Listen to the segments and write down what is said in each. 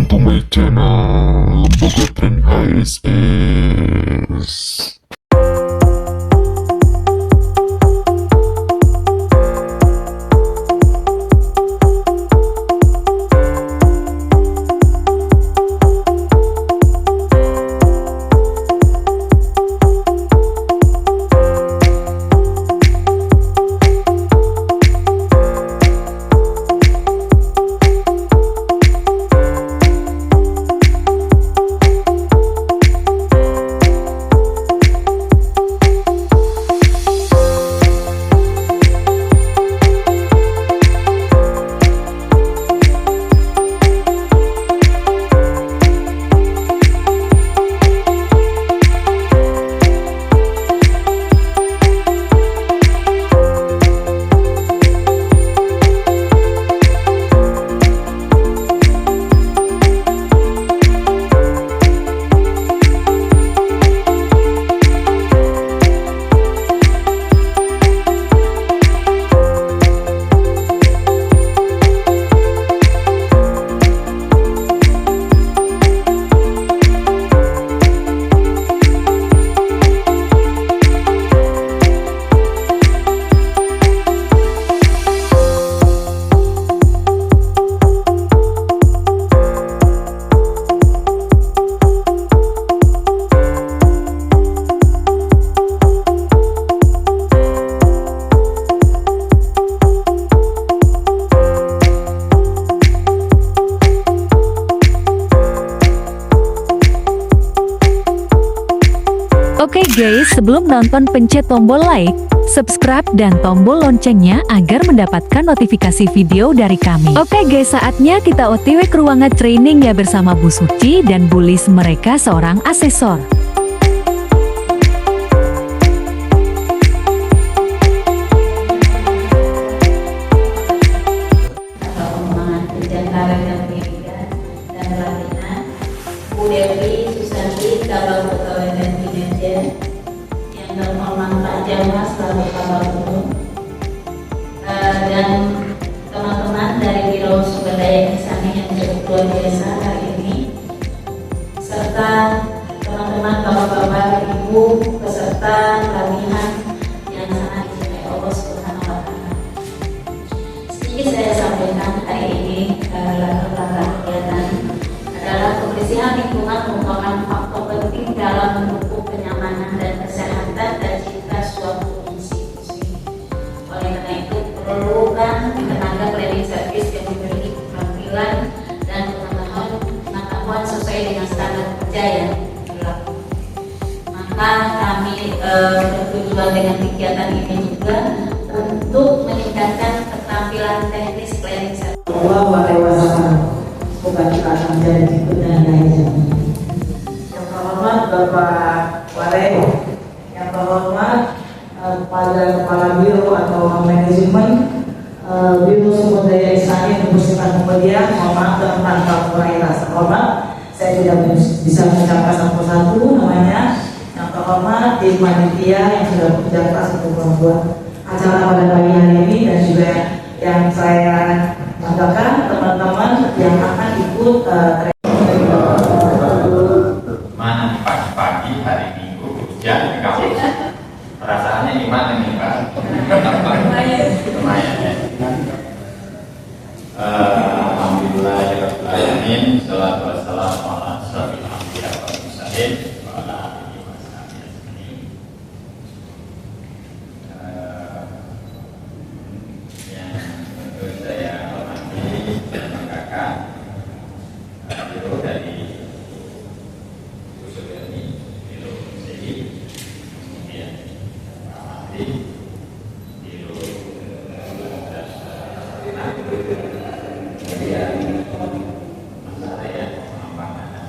Welcome to my channel Lembaga Training HSS. Oke guys, sebelum nonton pencet tombol like, subscribe, dan tombol loncengnya agar mendapatkan notifikasi video dari kami. Oke guys, saatnya kita OTW ke ruangan training ya bersama Bu Suci dan Bu Lis, mereka seorang asesor. Bu Dewi Susanti, Kabal Pegawai dan Kinerja, yang terhormat Pak Jamas selaku Kabal Umum, dan teman-teman dari Biro Sumber Daya Insani yang cukup luar biasa hari ini, serta teman-teman bapak-bapak, ibu, peserta pelatihan yang sangat dicintai Allah Subhanahu wa Ta'ala. Sedikit saya sampaikan hari ini latar kegiatan adalah kebersihan lingkungan merupakan faktor penting dalam mendukung kenyamanan dan kesehatan dan citra suatu institusi. Oleh karena itu perlukan tenaga cleaning service yang memiliki keterampilan dan pengetahuan sesuai dengan standar kerja yang berlaku. Maka kami bertujuan dengan kegiatan ini juga untuk meningkatkan keterampilan teknis cleaning service. Bukan kita akan menjadi dan lainnya. Yang terhormat Bapak Wale, yang terhormat pada Kepala Biro atau Manajemen Biro Sumber Daya Insani yang bersifat kemudian, mohon maaf dengan tanpa kualitas terhormat, saya tidak bisa mengucapkan satu-satu namanya. Yang terhormat tim panitia yang sudah bekerja keras untuk membuat acara pada pagi hari ini, dan juga yang saya banggakan teman-teman yang akan ikut mana pagi-pagi hari Minggu hujan di kampus. Perasaannya gimana nih Pak? Lumayan ya. Alhamdulillah ya Rabbil alamin, shalatu wassalamu ala asyrofil anbiya wal mursalin wa ala alihi washabihi ajmain. Yang tentu saya hormati dan banggakan biro dari Bu Suliani, biro SEI, kemudian Pak Mati, biro kemudian Mas Arya pengembangan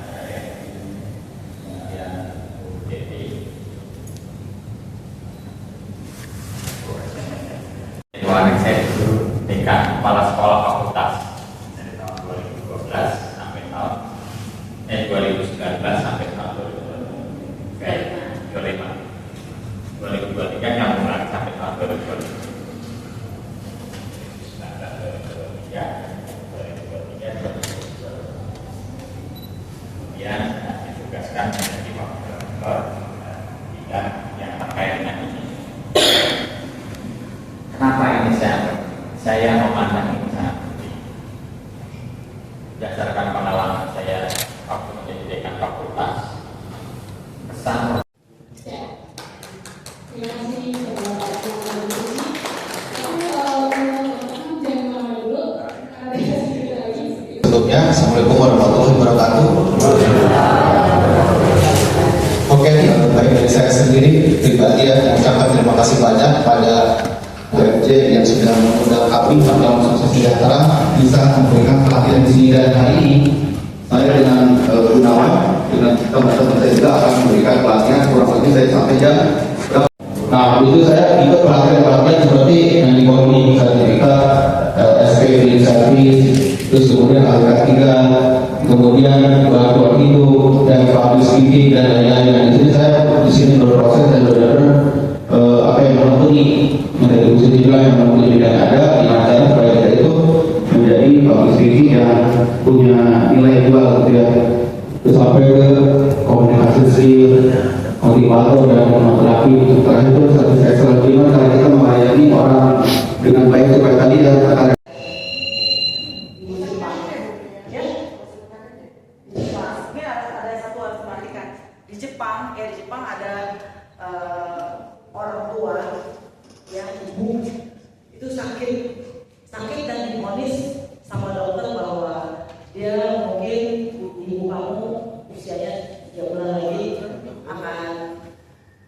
berdasarkan pengalaman saya waktu menjadi dekan fakultas, kesan Terima kasih Bapak Sebelumnya, Assalamualaikum warahmatullahi wabarakatuh. Oke, baik dari saya sendiri pribadi ya, mengucapkan terima kasih banyak pada UMJ yang sudah mengundang kami pada Sukses Sejahtera bisa memberikan pelatihan di sini, dan hari ini saya dengan Gunawan dengan teman-teman saya juga akan memberikan pelatihan kurang lebih saya sampai jam. Nah, itu saya ikut pelatihan seperti yang ekonomi sertifikat, SP servis, terus kemudian aliran 3, kemudian bantuan hidup dan public speaking dan lain-lain. Jadi saya di sini berproses dan benar-benar apa yang menekuni menjadi usaha inilah yang menekuni bidang ada di mana supaya kita itu menjadi public speaking yang punya nilai jual gitu ya. Terus sampai ke komunikasi skill, motivator dan terapi. Terakhir itu service excellence, gimana cara kita melayani orang dengan baik supaya tadi ya akan di Jepang ada orang tua yang ibu itu sakit dan divonis sama dokter bahwa dia mungkin ibu kamu usianya 3 bulan lagi akan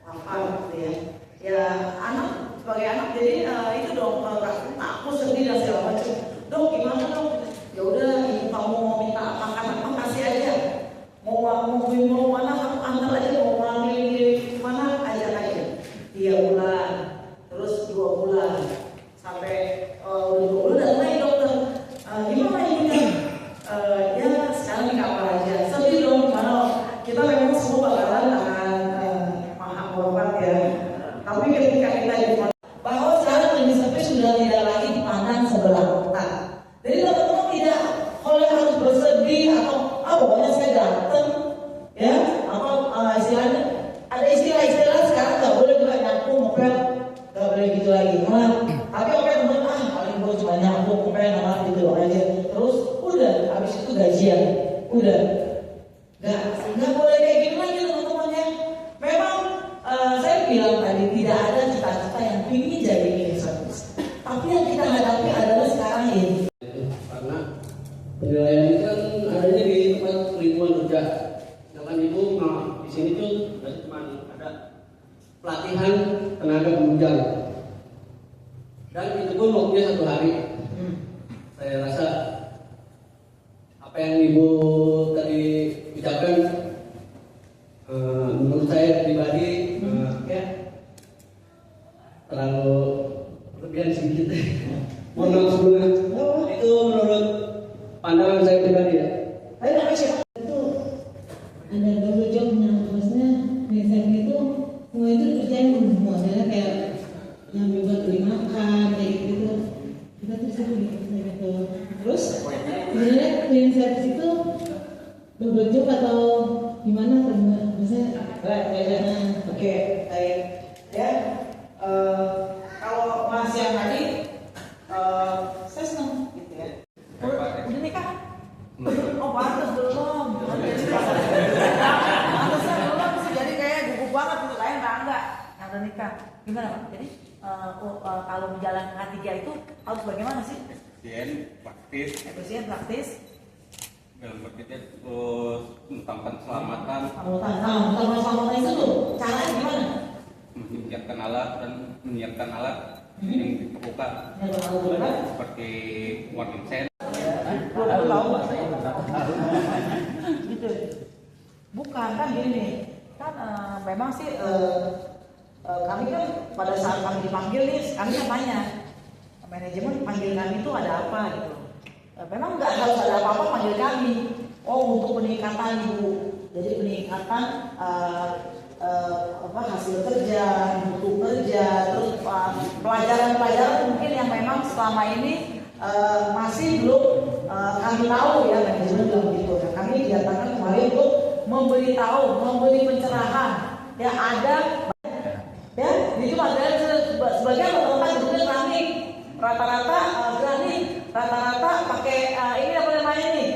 wafat gitu ya. Ya anak sebagai anak jadi itu dong aku sedih dan segala macam. Dok gimana dok? Ya udah ibu kamu mau minta makan apa kasih aja. Mau mana kamu antar aja, mau ngambil mana ajak aja. 3 bulan, terus 2 bulan, sampai udah 2 bulan dan naik dokter. Gimana ibunya? Ya sekarang di kamar aja. Sedih dong, karena kita memang semua bakalan akan maha wafat ya. Tapi ketika kita bahwa sekarang administratif sudah tidak lagi dipandang sebelah mata. Jadi teman-teman tidak oleh harus bersedih atau pokoknya saya datang ya istilahnya ada istilah sekarang nggak boleh juga nyapu ngepel, nggak boleh gitu lagi. Tapi oke teman paling gue cuma nyapu ngepel gitu aja. Terus udah habis itu gajian udah nggak boleh kayak gini lagi teman-teman ya. Memang saya bilang tadi tidak ada cita-cita yang ingin jadi service, tapi yang kita hadapi adalah sekarang ini. Karena penilaian ini kan adanya di tempat lingkungan kerja. Sedangkan ibu di sini tuh cuma ada pelatihan tenaga penunjang. Dan itu pun waktunya 1 hari. Saya rasa apa yang ibu tadi ucapkan menurut saya pribadi ya terlalu berlebihan sedikit. Mohon sebelumnya itu menurut pandangan saya pribadi ya. itu ada double jobnya, maksudnya biasanya itu semua itu kerjaan modelnya kayak yang buat beli makan kayak gitu. Kita terus gitu. Terus sebenarnya cleaning service itu double job atau gimana teman? Maksudnya Oke, baik ya. Kalau Mas yang tadi saya senang gitu ya. Udah nikah? Oh pantas belum. Pantasnya belum sih, jadi kayak gugup banget gitu. Saya enggak udah nikah. Gimana Pak? Jadi kalau menjalankan K3 itu harus bagaimana sih? Efisien, praktis dalam berpikir tentang keselamatan, Keselamatan itu tuh caranya gimana? menyiapkan alat yang diperlukan seperti warning sign. Gitu. Bukan kan gini nih, kan memang sih kami kan pada saat kami dipanggil nih, kami kan tanya manajemen panggil kami itu ada apa gitu. Memang nggak harus ada apa-apa panggil kami. Oh untuk peningkatan ibu, jadi peningkatan hasil kerja, mutu kerja, terus pelajaran-pelajaran mungkin yang memang selama ini masih belum kami tahu ya manajemen belum gitu. Nah, kami didatangkan kemarin untuk memberitahu, memberi pencerahan. Ya ada, ya itu material sebagian teman-teman sebetulnya keramik, rata-rata keramik, rata-rata pakai ini apa namanya nih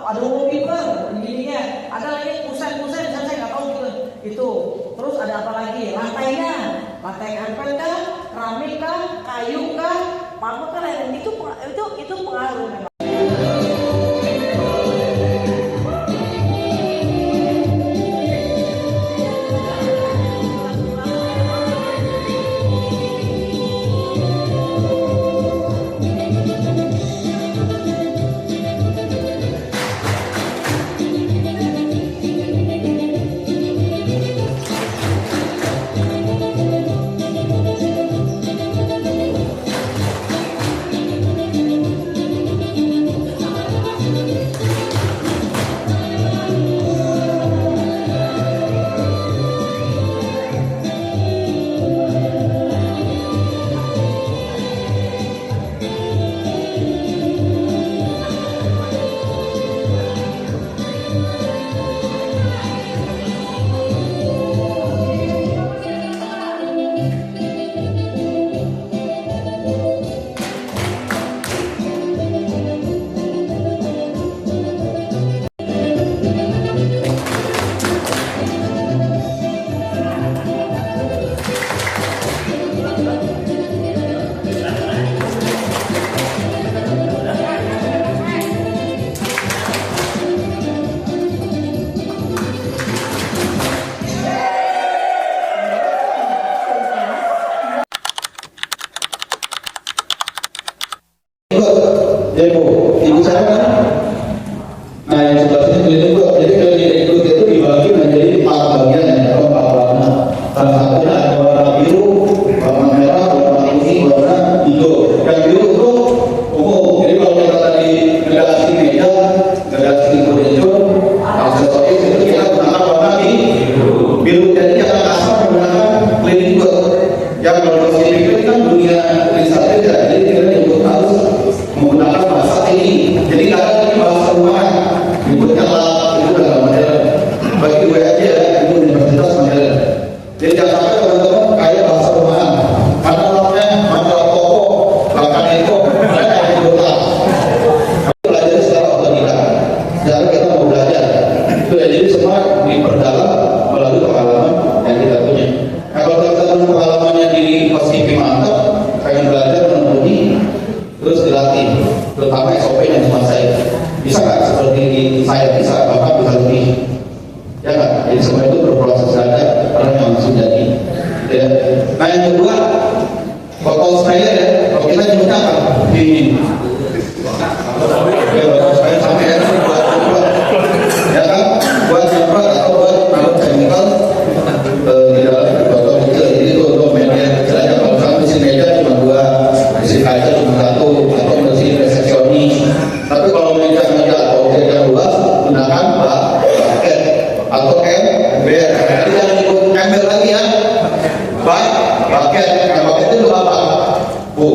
ada wallpaper begininya, ada lagi kusen-kusen saya nggak tahu gitu. Itu terus ada apa lagi? Lantainya, lantai karpet kah, keramik kah, kayu kah, marmer kah, itu pengaruh memang. Ya Bu, ibu saya kan, nah yang sebelah sini klinik Bu, jadi klinik itu dibagi menjadi 4 bagian ya, 4 warna. Salah satunya ada warna biru, warna merah, warna kuning, warna hijau. Yang biru itu umum, jadi kalau kita tadi gradasi meja, gradasi furnitur, aksesoris itu kita gunakan warna biru. Jadi kita asal menggunakan klinik Bu. Yang kalau klinik itu kan dunia wisata ya, jadi kita nyebut harus menggunakan bahasa ini. Jadi kadang ini bahasa rumahan nyebutnya lab, itu adalah modern. Bagi gue aja itu universitas modern. Jadi jangan sampai teman-teman kayak bahasa rumahan, mana labnya, mana lab toko, bahkan itu mereka yang nyebut lab. Belajar secara otodidak, secara kita mau belajar itu ya, jadi semua diperdalam melalui pengalaman yang kita punya. Nah, kalau kita punya pengalamannya di Pasifik mantap, pengen belajar menekuni, terus dilatih, terutama SOP-nya cuma saya bisa nggak seperti saya bisa, bahkan bisa lebih, ya nggak? Jadi semua itu berproses ada orang yang langsung jadi. Ya. Nah yang kedua, botol sprayer ya, kalau kita nyebutnya apa? Ini. Ya botol sprayer sama ya, ya kan? Buat nyemprot atau buat naruh chemical di dalam botol itu. Jadi itu untuk media kecil aja. Kalau misalnya mesin meja cuma 2, mesin kaca cuma 1, atau mesin resepsionis. Tapi kalau meja atau objek yang luas, gunakan bucket atau ember. Jadi jangan ikut ember lagi ya. Bucket. Nah, bucket itu apa? Bu,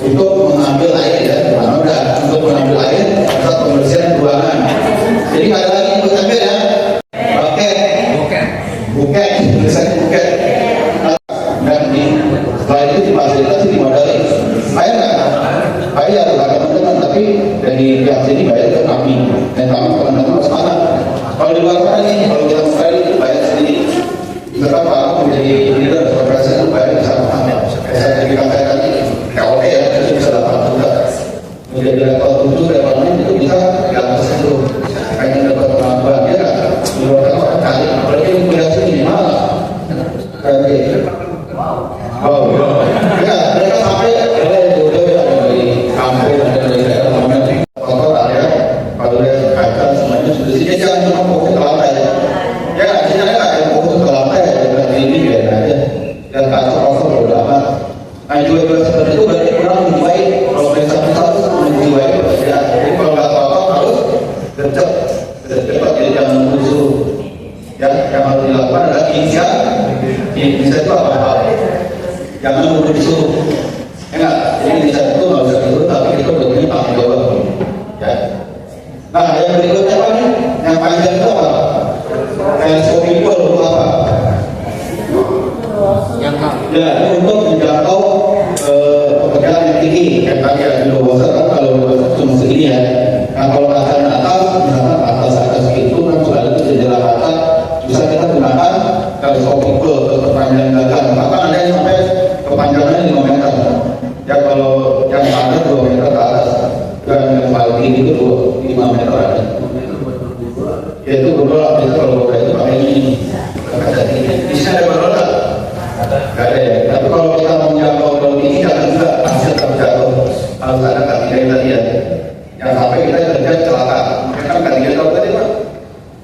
untuk mengambil air ya, untuk mengambil air saat pembersihan ruangan. Jadi nggak ada lagi ikut ember ya. Buket, tulisan buket. Dan setelah itu difasilitasi dimodali. Bayar lah teman-teman, tapi dari pihak sini bayar ke kami. Dan kami teman-teman harus mana? Kalau di luar sana nih, kalau kita mau itu bayar sendiri. Tetap Pak menjadi leader supervisor itu bayar sama kami. Saya jadi kakak tadi, KOP ya, itu bisa 8 juta. Menjadi level 7, level 6 itu bisa di atas itu. Pengen dapat kemampuan dia kan? Di luar sana cari, apalagi yang kuliah sini mahal. Oh, ya mereka sampai jodoh ya dari kampung dan dari daerah mana kotor area kalau dia kaca semuanya sudah sini jangan cuma fokus ke lantai ya sini ada yang fokus ke lantai dan ini biar aja dan kaca kosong udah amat. Nah juga seperti itu berarti kurang menjiwai. Kalau mereka harus menjiwai ya, jadi kalau nggak apa-apa harus gercep cepat, jadi jangan musuh ya. Yang harus dilakukan adalah inisiatif itu apa-apa, jangan mudah disuruh, ya nggak? Jadi inisiatif itu nggak usah disuruh, tapi itu bentuknya tanggung jawab, ya. Nah yang berikutnya apa nih? Yang panjang itu apa? Teleskop itu apa? Ya, ini untuk menjangkau pekerjaan yang tinggi. Kayak tadi ya, di Lobosa kan kalau cuma segini ya. Nah harus ada K3 tadi ya. Yang sampai kita kerja celaka, kan K3 tahu tadi Pak,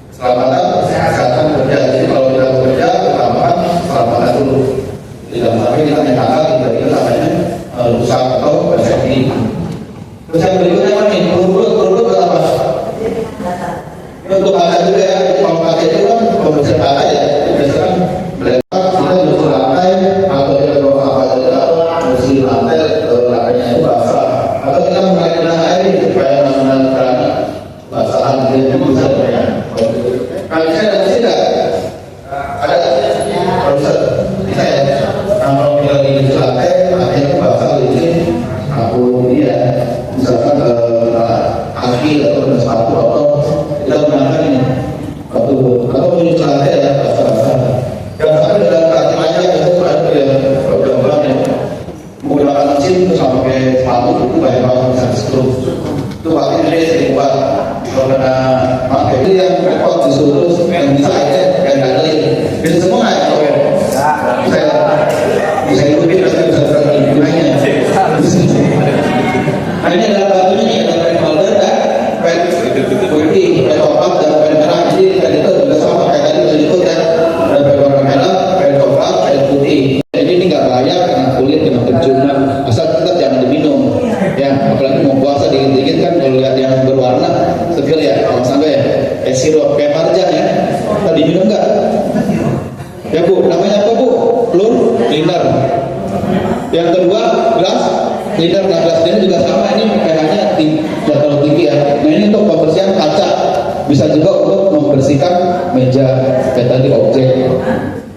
keselamatan, kesehatan kerja. Jadi kalau kita bekerja, utamakan keselamatan dulu. Tidak sampai kita nyangka tiba-tiba namanya rusak atau safety. Terus yang berikutnya apa nih? Perut apa? Untuk kaca juga ya. Kalau kaca itu kan pembersih kaca ya. Biasanya mereka kita bersih lantai atau kita bawa apa aja bersih lantai, lantainya itu basah. Atau kita menggunakan air supaya mengenal basahan dia itu bisa ya. Kalau saya ada sih nggak? Ada? Kalau bisa ya. Kalau kita di lantai, lantainya basah ini aku dia misalkan kaki atau sepatu atau kita gunakan ini atau punya lantai ya basah-basah. Yang sampai dalam kaki aja itu ada ya program yang menggunakan mesin sampai sepatu itu banyak banget bisa skru. Itu pakai ini sering buat kalau kena pakai itu yang repot disuruh yang bisa aja yang nggak bisa semua nggak ya? Bisa ikutin pasti bisa gunanya. Nah ini adalah batunya nih, ada pen holder dan pen putih, pen coklat dan pen merah. Jadi pen itu juga sama kayak tadi udah ikut ya. Ada pen warna merah, pen coklat, pen putih. Jadi ini nggak bahaya kena kulit, kena penciuman, asal tetap jangan diminum. Ya, apalagi mau puasa dikit-dikit kan kalau lihat yang berwarna, segel ya, kalau sampai ya, sirup kayak marjan ya. Tadi minum nggak? Ya Bu, namanya apa Bu? Plur cleaner. Yang kedua gelas cleaner. Nah gelas cleaner juga sama, ini pH-nya tidak terlalu tinggi ya. Nah ini untuk pembersihan kaca, bisa juga untuk membersihkan meja kayak tadi objek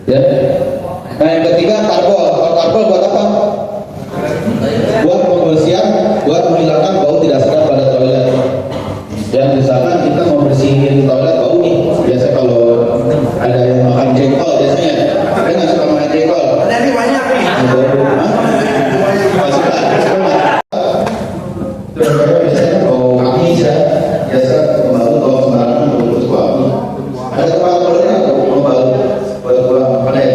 ya. Nah yang ketiga karbol. Kalau karbol buat apa? Buat pembersihan, buat menghilangkan bau tidak sedap pada toilet. Dan misalkan kita membersihin toilet bau nih, biasa kalau ada yang makan jengkol biasanya, ada nggak suka makan jengkol? Ada nih banyak nih. Biasanya bau kami ya, biasa pembalut bau sembarangan bau suami. Ada tukang kolornya bau baru, buat apa deh?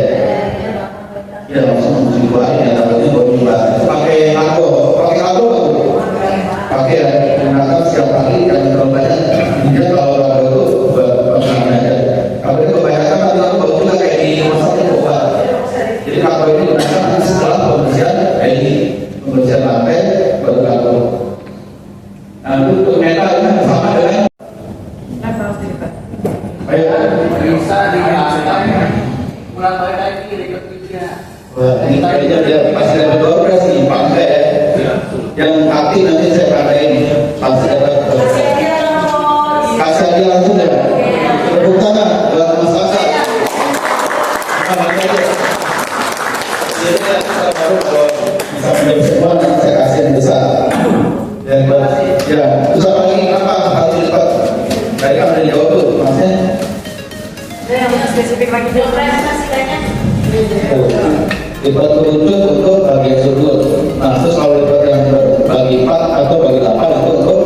Ya langsung mencobain ya, namanya bau coba. Pakai alkohol nggak? Pakai ya, gunakan setiap hari dan terlalu banyak. Dia kalau lagu itu berpengalaman aja. Kalau itu kebanyakan nanti aku bau juga kayak di rumah sakit obat. Jadi kalau ini gunakan setelah pembersihan kayak ini, pembersihan lantai baru lagu. Nah itu untuk metal sama dengan Bisa diangkat, pulang balik lagi rekatnya. ini kayaknya dia pasti ada progres nih, pakai yang hati nanti saya katakan pasti ada kasih aja langsung ya. Tepuk tangan buat masyarakat. Jadi kita baru kalau bisa menjadi semua nanti saya kasih yang besar. Ya, terus apa lagi apa harus cepat? Tadi kan udah jawab tuh, maksudnya. Yang spesifik lagi dulu presentasinya. Lipat beruntut untuk bagian sudut. Nah, terus kalau lipat yang bagi 4 atau bagi 8 itu untuk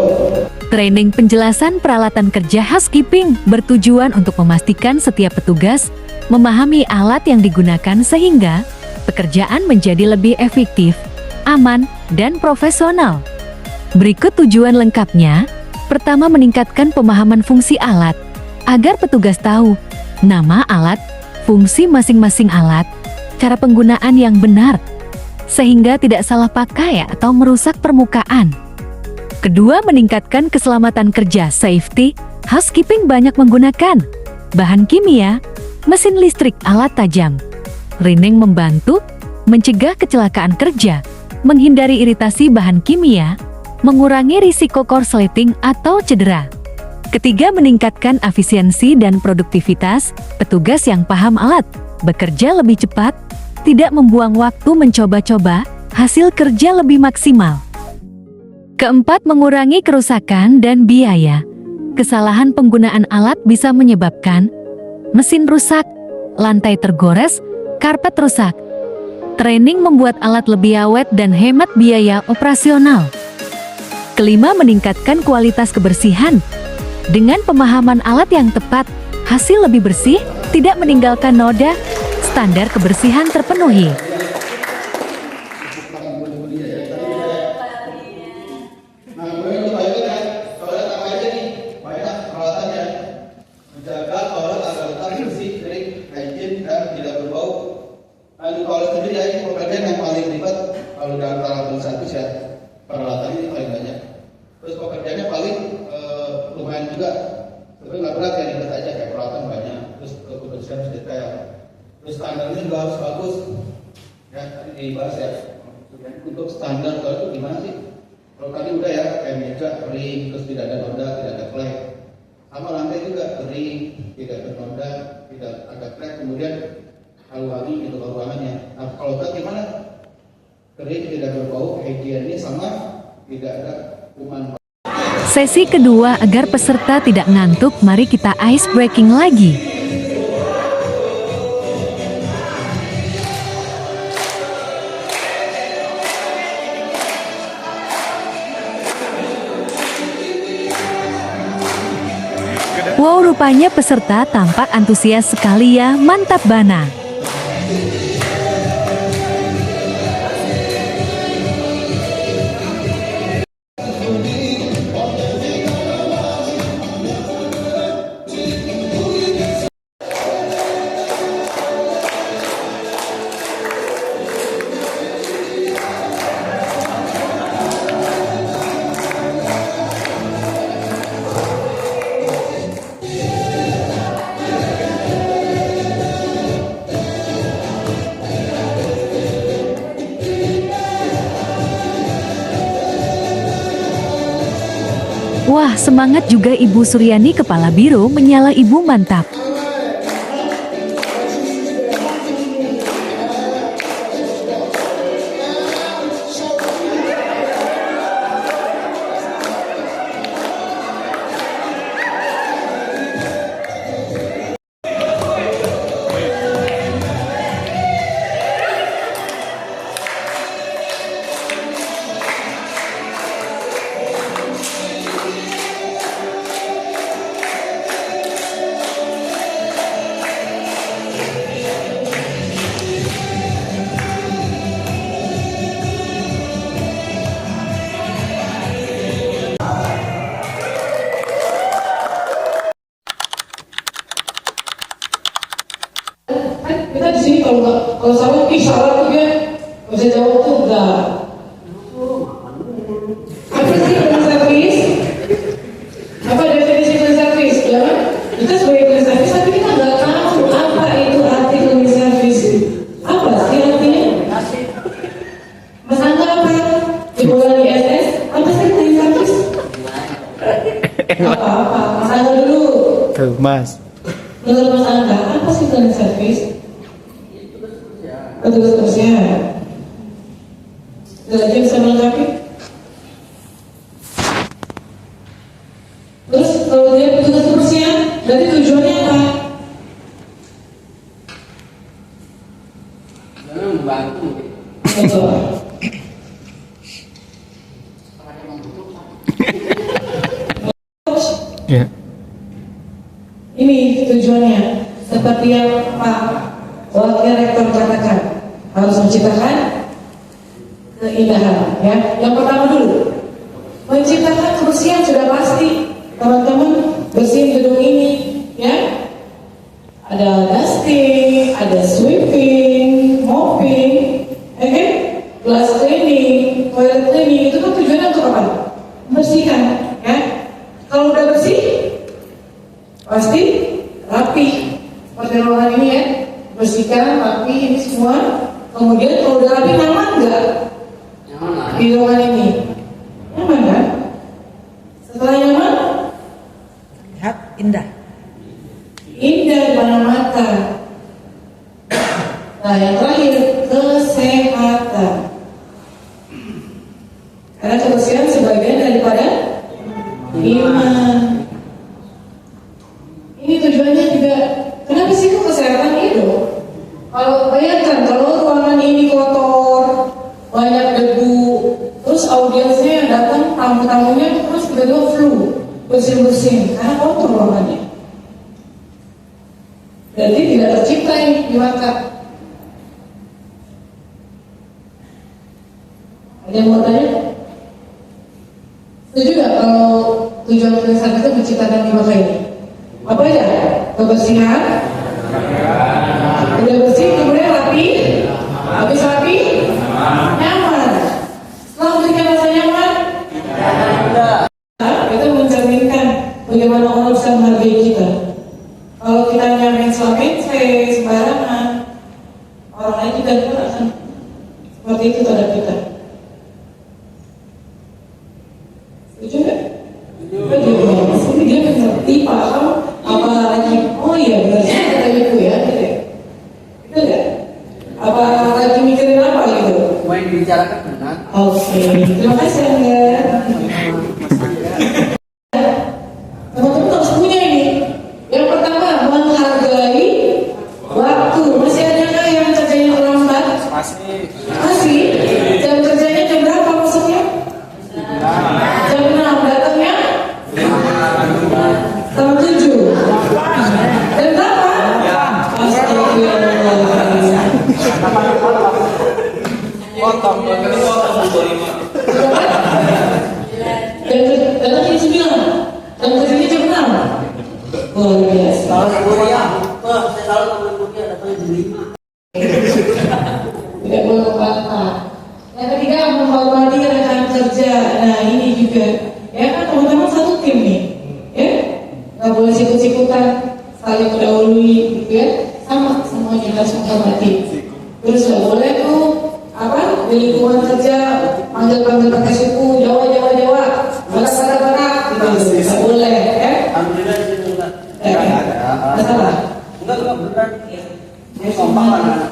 Training penjelasan peralatan kerja housekeeping bertujuan untuk memastikan setiap petugas memahami alat yang digunakan sehingga pekerjaan menjadi lebih efektif, aman, dan profesional. Berikut tujuan lengkapnya. Pertama, meningkatkan pemahaman fungsi alat agar petugas tahu nama alat, fungsi masing-masing alat, cara penggunaan yang benar, sehingga tidak salah pakai atau merusak permukaan. Kedua, meningkatkan keselamatan kerja safety. Housekeeping banyak menggunakan bahan kimia, mesin listrik, alat tajam. Rining membantu mencegah kecelakaan kerja, menghindari iritasi bahan kimia, mengurangi risiko korsleting atau cedera. Ketiga, meningkatkan efisiensi dan produktivitas. Petugas yang paham alat bekerja lebih cepat, tidak membuang waktu mencoba-coba, hasil kerja lebih maksimal. Keempat, mengurangi kerusakan dan biaya. Kesalahan penggunaan alat bisa menyebabkan mesin rusak, lantai tergores, karpet rusak. Training membuat alat lebih awet dan hemat biaya operasional. Kelima, meningkatkan kualitas kebersihan. Dengan pemahaman alat yang tepat, hasil lebih bersih, tidak meninggalkan noda, standar kebersihan terpenuhi. Terus pekerjaannya paling lumayan juga, sebenarnya nggak berat ya, ribet aja kayak peralatan banyak, terus kebersihan harus detail, terus standarnya juga harus bagus. Ya tadi dibahas ya, untuk standar kalau itu gimana sih? Kalau tadi udah ya kayak meja kering, terus tidak ada noda, tidak ada flek, sama lantai juga kering, tidak ada noda, tidak ada flek, kemudian wangi gitu ruangannya. Nah kalau tadi gimana? Kering, tidak berbau, higienis, sama tidak ada kuman. Sesi kedua agar peserta tidak ngantuk, mari kita ice breaking lagi. Wow, rupanya peserta tampak antusias sekali ya, mantap Bana. Wah, semangat juga Ibu Suryani Kepala Biro, menyala Ibu, mantap. Kita di sini kalau salah, salah tuh dia nggak bisa jawab tuh enggak. Apa sih cleaning service? Apa definisi cleaning service? Ya kan? Kita sebagai cleaning service tapi kita nggak tahu apa itu arti cleaning service. Apa sih artinya? Mas Angga apa? Di bola di SS? Apa sih cleaning service? Apa? Mas Angga dulu. Tuh, Mas. Menurut Mas Angga, apa sih cleaning service? Petugas kebersihan. Lagi bisa melengkapi. Terus kalau dia petugas kebersihan, berarti tujuannya apa? Membantu. Betul. Ya. Ini tujuannya, seperti yang Pak Wakil Rektor katakan, harus menciptakan keindahan. Ya, yang pertama dulu, menciptakan kebersihan sudah pasti. Teman-teman bersihin gedung ini, ya. Ada dusting, ada sweeping, mopping, glass cleaning, toilet cleaning. Itu kan tujuannya untuk apa? Membersihkan, ya. Kalau udah bersih, pasti rapi. Seperti ruangan ini ya, bersihkan, rapi ini semua. Kemudian kalau udah rapi, nyaman nggak? Nyaman. Di ruangan ini, nyaman kan? Setelah nyaman, Lihat indah. indah di mana mata. Nah, yang terakhir, kesehatan. Karena kebersihan sebagian daripada iman. Ini tujuannya juga, kenapa sih kok kesehatan itu? Kalau bayangkan, kalau ruangan ini kotor, banyak debu, terus audiensnya yang datang, tamu-tamunya terus tiba-tiba flu, bersin-bersin, karena kotor ruangannya. Jadi tidak tercipta ini di mata. Ada yang mau tanya? Setuju nggak kalau tujuan tulisan itu menciptakan di mata ini? Apa aja? Kebersihan, udah bersih, kemudian rapi, habis rapi, nyaman. Setelah memberikan rasa nyaman, bagaimana orang bisa menghargai kita. Kalau kita nyamain selapin sembarangan, orang lain juga akan seperti itu terhadap kita. Setuju nggak? Setuju. Dia mengerti, paham, apa lagi? Oh iya benar kata ibu ya, gitu ya. Itu nggak? Apa lagi mikirin apa gitu? Mau yang dibicarakan benar. Oke, terima kasih Angga. Teman-teman harus punya ini. Yang pertama, menghargai waktu. Masih ada nggak yang kerjanya terlambat? Masih. Jam kerjanya jam berapa maksudnya? Jam 6 datangnya? Jam 7. Jam berapa? Astagfirullah. Datang jam 9. Jam kerjanya jam 6. Luar biasa. Kalau kuliah, saya selalu teman kuliah datang jam 5. Tidak boleh membantah. Yang ketiga, menghormati rekan kerja. Nah ini juga, ya kan teman-teman satu tim nih, ya nggak boleh sikut-sikutan, saling mendahului, gitu ya. Sama semuanya harus menghormati. Terus nggak boleh tuh apa di lingkungan kerja panggil-panggil pakai suku Jawa, barat, gitu. Nggak boleh, ya. Alhamdulillah di situ enggak. Masalah. Enggak beneran. Ini kompak lah.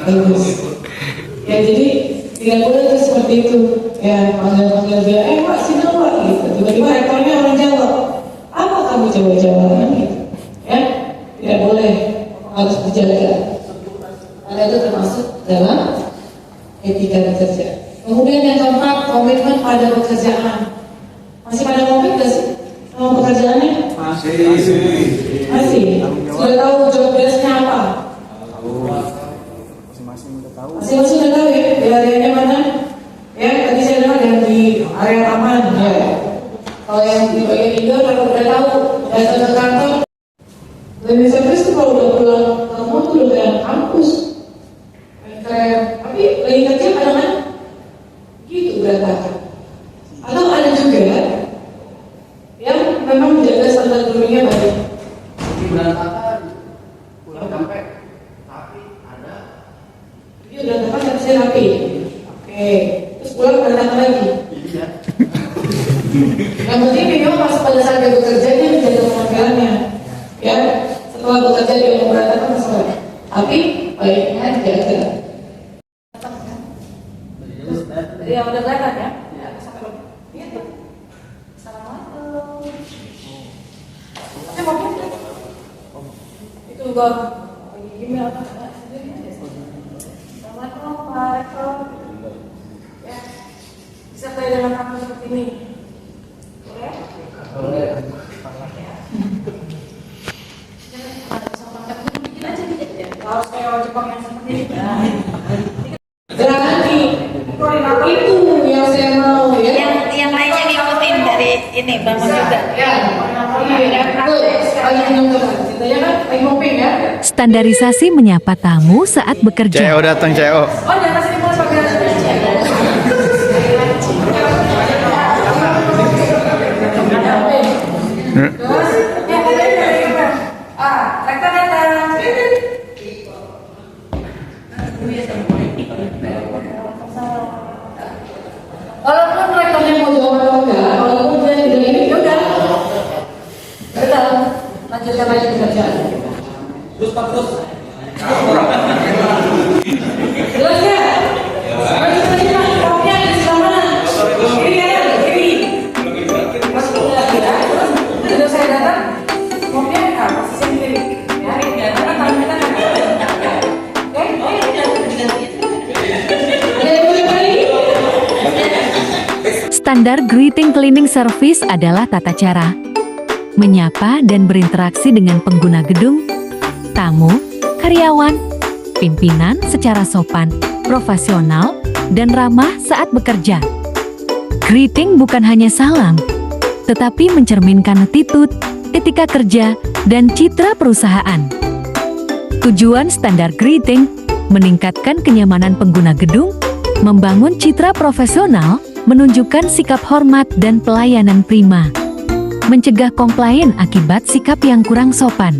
Bagus. Ya jadi tidak boleh tuh seperti itu. Ya panggil dia, Pak sini Pak gitu. Tiba-tiba rektornya orang Jawa. Apa kamu Jawa-Jawa gitu? Ya tidak boleh, harus dijaga. Karena itu termasuk dalam etika bekerja. Kemudian yang keempat, komitmen pada pekerjaan. Masih pada komitmen nggak sih sama pekerjaannya? Masih. Sudah tahu job desk-nya apa? Masing-masing udah tahu ya, di areanya mana? Ya, tadi saya dengar yang di area taman ya. Kalau yang di bagian indoor kalau udah tahu, datang ke kantor. Dan service itu kalau udah pulang ke rumah tuh udah kayak kampus. Kayak, tapi lagi kerja kadang-kadang gitu berantakan. Atau ada juga yang memang menjaga standar groomingnya baik. Di berantakan, pulang sampai tapi ada. Dia udah tempat yang saya rapi. Oke, terus pulang berantakan lagi. Yang penting memang pas pada saat dia bekerja dia menjaga penampilannya. Ya, setelah bekerja dia mau berantakan masalah. Tapi baiknya dijaga. Ya udah kelihatan ya. Gitu. Assalamualaikum. Mau itu juga gimana apa? Assalamualaikum Pak Rektor. Ya, bisa saya dengan kamu seperti ini. Boleh? Boleh. Bikin aja dikit ya. Kalau saya orang Jepang yang seperti ini. Berarti itu yang saya mau ya. Yang lainnya ngikutin dari ini bangun juga. Ya. Standarisasi menyapa tamu saat bekerja. CEO datang, CEO. Oh, jangan sini mau pakai rektor datang. Walaupun rektornya mau jawab atau enggak, walaupun dia tidak ini, yaudah. Betul, lanjutkan lagi pekerjaan. Terus Pak terus. Jelas ya? Maju lagi Pak, kopnya ada di sebelah mana? Kiri kanan, kiri. Pas udah ya, terus saya datang, kopnya posisi yang kiri. Ya, karena tangan kita kan. Oke? Ada yang boleh balik? Standar greeting cleaning service adalah tata cara menyapa dan berinteraksi dengan pengguna gedung, tamu, karyawan, pimpinan secara sopan, profesional, dan ramah saat bekerja. Greeting bukan hanya salam, tetapi mencerminkan attitude, etika kerja, dan citra perusahaan. Tujuan standar greeting meningkatkan kenyamanan pengguna gedung, membangun citra profesional, menunjukkan sikap hormat dan pelayanan prima. mencegah komplain akibat sikap yang kurang sopan.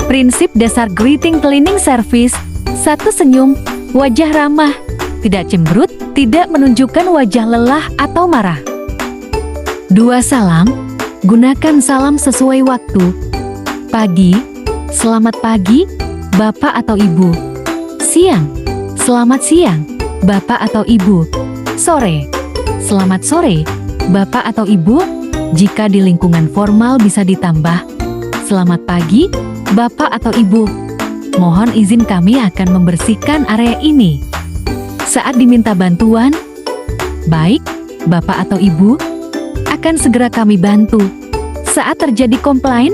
Prinsip dasar greeting cleaning service: 1. Senyum, wajah ramah, tidak cemberut, tidak menunjukkan wajah lelah atau marah. 2. Salam, gunakan salam sesuai waktu. Pagi, selamat pagi, Bapak atau Ibu. Siang, selamat siang, Bapak atau Ibu. Sore, selamat sore, Bapak atau Ibu. Jika di lingkungan formal bisa ditambah, selamat pagi, Bapak atau Ibu. Mohon izin kami akan membersihkan area ini. Saat diminta bantuan, baik, Bapak atau Ibu, akan segera kami bantu. Saat terjadi komplain,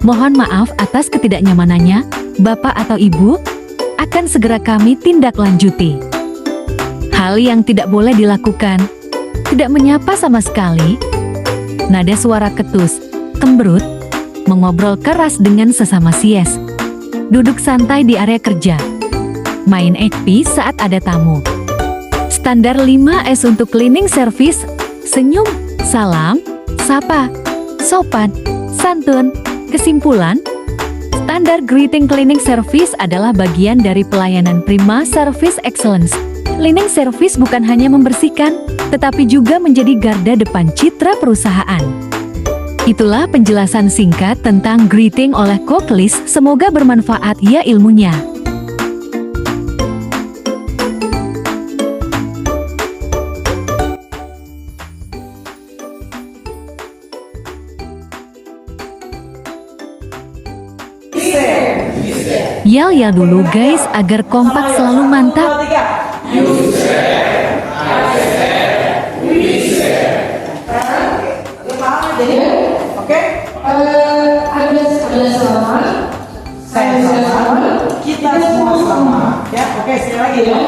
mohon maaf atas ketidaknyamanannya, Bapak atau Ibu, akan segera kami tindak lanjuti. Hal yang tidak boleh dilakukan: tidak menyapa sama sekali, nada suara ketus, cemberut, mengobrol keras dengan sesama sies, duduk santai di area kerja, main HP saat ada tamu. Standar 5S untuk cleaning service: senyum, salam, sapa, sopan, santun. Kesimpulan, standar greeting cleaning service adalah bagian dari pelayanan prima service excellence. Cleaning service bukan hanya membersihkan, tetapi juga menjadi garda depan citra perusahaan. Itulah penjelasan singkat tentang greeting oleh Koklis. Semoga bermanfaat ya ilmunya. Yel dulu guys agar kompak selalu mantap. Jadi, oke? Ada sama, Saya sama, kita semua sama. Ya, oke, sekali lagi ya.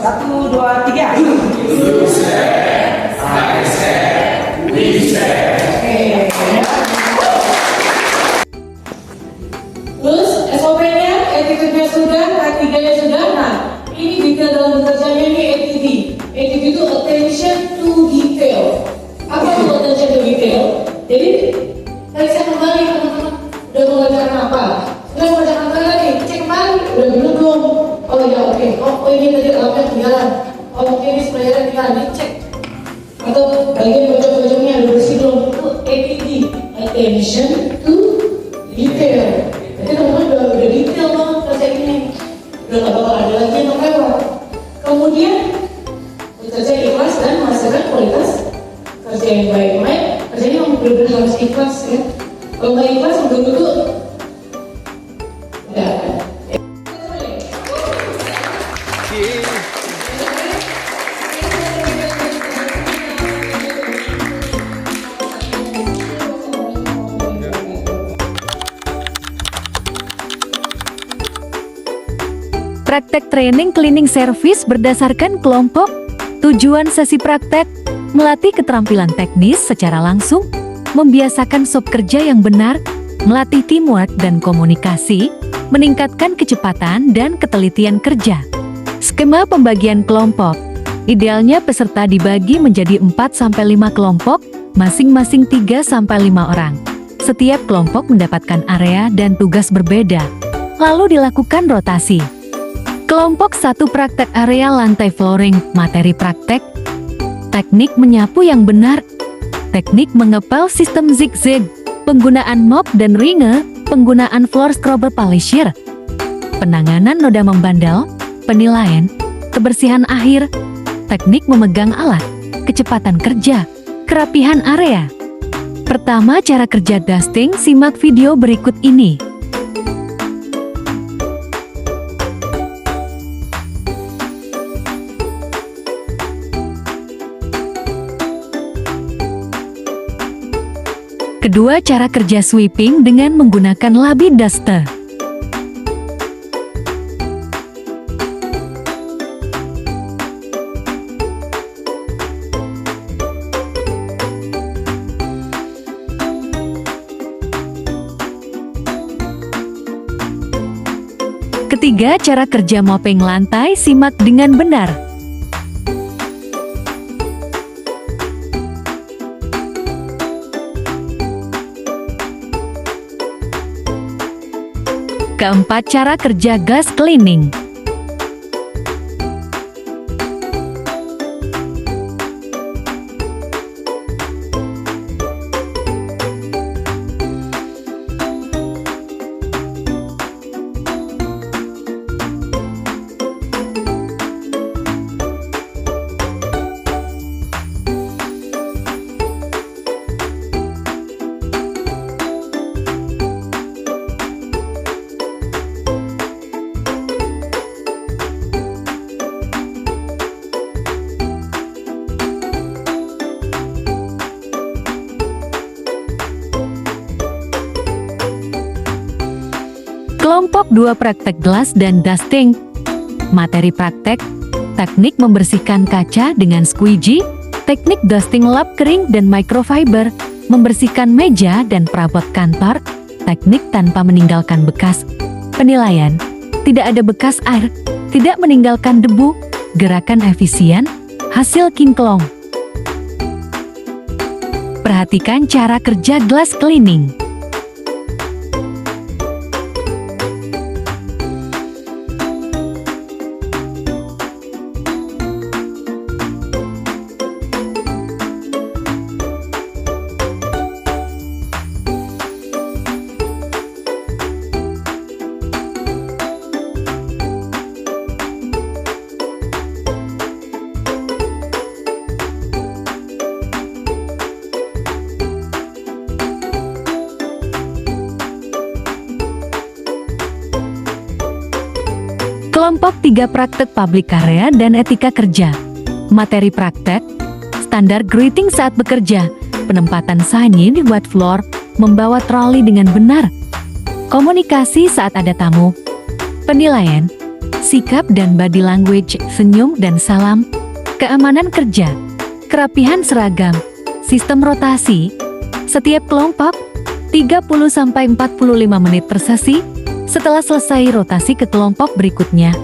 1, 2, 3. terus SOP-nya, attitude-nya sudah, K3-nya sudah. Nah, ini detail dalam bekerjanya ini ATD. ATD itu attention to detail. Apa itu attention to detail? Jadi, tadi saya kembali teman-teman, udah mengerjakan apa? Udah mengerjakan apa lagi? Cek kembali, udah bener belum? Oh ya oke, oh ini tadi alatnya ketinggalan. Oh mungkin ini sprayernya ketinggalan, dicek. Atau bagian bocor-bocornya udah bersih belum? Itu ATD, attention to detail. Jadi teman-teman udah detail banget kerja ini. Udah gak bakal ada lagi yang lewat. Kemudian bekerja ikhlas dan menghasilkan kualitas kerja yang baik-baik. Kerjanya memang benar-benar harus ikhlas ya. Kalau nggak ikhlas belum tentu nggak akan. Praktek training cleaning service berdasarkan kelompok. Tujuan sesi praktek: melatih keterampilan teknis secara langsung, membiasakan sop kerja yang benar, melatih teamwork dan komunikasi, meningkatkan kecepatan dan ketelitian kerja. Skema pembagian kelompok: idealnya peserta dibagi menjadi 4-5 kelompok, masing-masing 3-5 orang. Setiap kelompok mendapatkan area dan tugas berbeda, lalu dilakukan rotasi. Kelompok 1 praktek area lantai flooring, materi praktek, teknik menyapu yang benar, teknik mengepel sistem zigzag, penggunaan mop dan ringe, penggunaan floor scrubber polisher, penanganan noda membandel, penilaian, kebersihan akhir, teknik memegang alat, kecepatan kerja, kerapihan area. Pertama, cara kerja dusting. Simak video berikut ini. Kedua, cara kerja sweeping dengan menggunakan labi duster. Ketiga, cara kerja mopping lantai. Simak dengan benar. Keempat, cara kerja gas cleaning. Kelompok 2, praktek gelas dan dusting. Materi praktek, teknik membersihkan kaca dengan squeegee, teknik dusting lap kering dan microfiber, membersihkan meja dan perabot kantor, teknik tanpa meninggalkan bekas. Penilaian, tidak ada bekas air, tidak meninggalkan debu, gerakan efisien, hasil kinclong. Perhatikan cara kerja glass cleaning. Kelompok 3, praktek public area dan etika kerja. Materi praktek, standar greeting saat bekerja, penempatan sanyi di wet floor, membawa troli dengan benar, komunikasi saat ada tamu, penilaian, sikap dan body language, senyum dan salam, keamanan kerja, kerapihan seragam, sistem rotasi, setiap kelompok 30-45 menit per sesi. Setelah selesai rotasi ke kelompok berikutnya,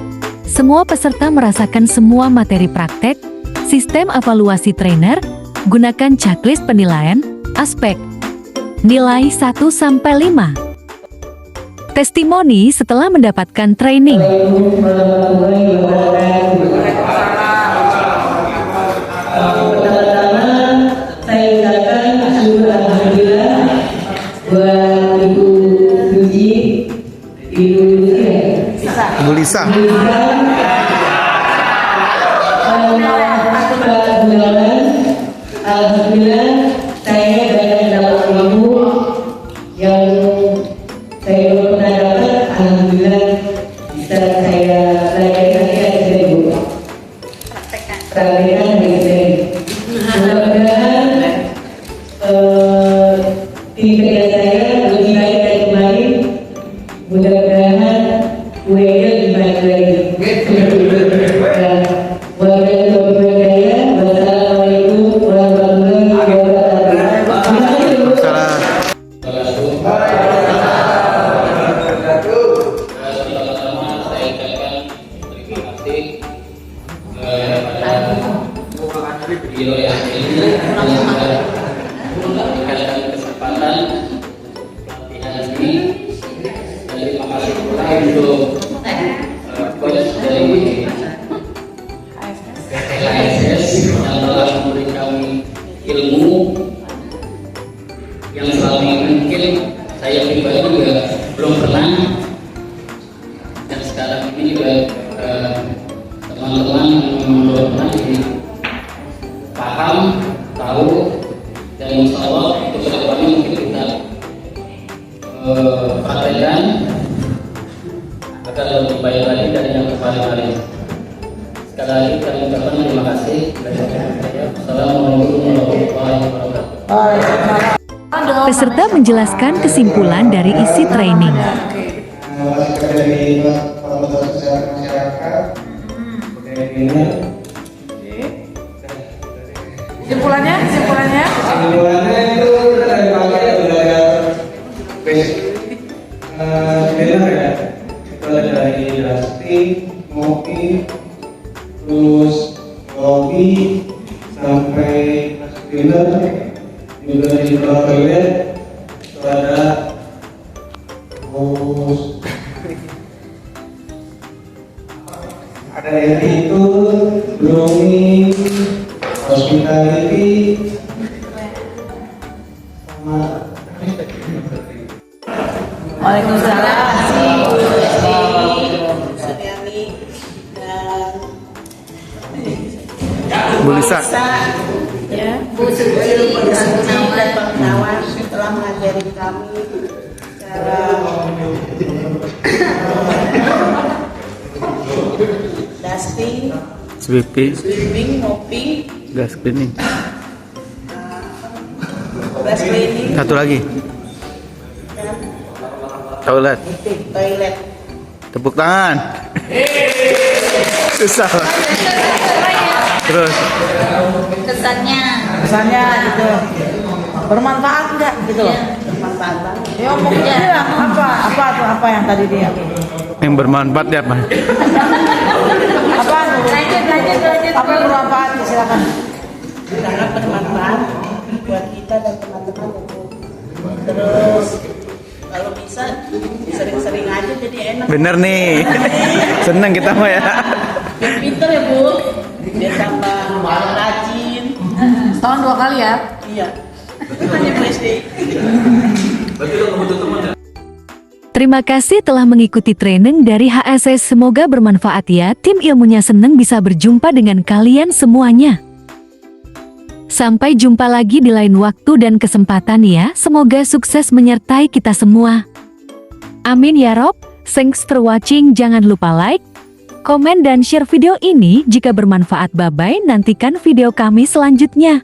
semua peserta merasakan semua materi praktek, sistem evaluasi trainer, gunakan checklist penilaian, aspek, nilai 1-5. Testimoni setelah mendapatkan training. Bu Lisa. Alhamdulillah saya banyak dapat ilmu yang saya belum pernah dapat. Alhamdulillah bisa saya pelajari dari ibu. Praktekkan dari saya. Mudah-mudahan tim kerja saya lebih baik dari kemarin. Mudah-mudahan kuenya lebih baik lagi. Beliau yang ini memberikan kesempatan pelatihan ini, dan terima kasih pula untuk coach dari KSS yang telah memberikan ilmu yang selama ini mungkin saya pribadi juga belum pernah, dan sekarang ini juga teman-teman yang belum pernah ini paham, tahu, dan insya Allah untuk kedepannya mungkin kita praktekkan agar lebih baik lagi dari yang kemarin-kemarin. Sekali lagi kami ucapkan terima kasih. Assalamualaikum warahmatullahi wabarakatuh. Peserta menjelaskan kesimpulan dari isi training. Dari Fakultas Kesehatan Masyarakat, Kesimpulannya itu dari pagi ya belajar basic dinner ya, itu ada dari dusting, mopping, terus lobby sampai dinner, juga di toilet itu ada, terus attitude, grooming, hospitality, sama Waalaikumsalam. Bu Suryani dan Bu Lisa. ya, Bu Suci dan Bang Nawan telah mengajari kami cara dusting, sweeping, mopping, gas cleaning. brush cleaning, Satu lagi. dan Toilet. toilet. Tepuk tangan. Susah. Terus Kesannya kesannya gitu. Bermanfaat enggak gitu loh? bermanfaat banget. Ya mungkin bilang apa yang tadi dia yang bermanfaat ya Pak. apa apa yang bermanfaat silakan. Sangat bermanfaat buat kita dan teman-teman untuk terus kalau bisa sering-sering aja jadi enak. Bener nih. Seneng kita mah ya. Biar pinter ya Bu, biar tambah rajin. Setahun 2 kali ya? Iya. Hanya SD. Terima kasih telah mengikuti training dari HSS. Semoga bermanfaat ya. Tim ilmunya seneng bisa berjumpa dengan kalian semuanya. Sampai jumpa lagi di lain waktu dan kesempatan ya. Semoga sukses menyertai kita semua. Amin ya Rob. Thanks for watching. Jangan lupa like, komen dan share video ini jika bermanfaat. Bye bye. Nantikan video kami selanjutnya.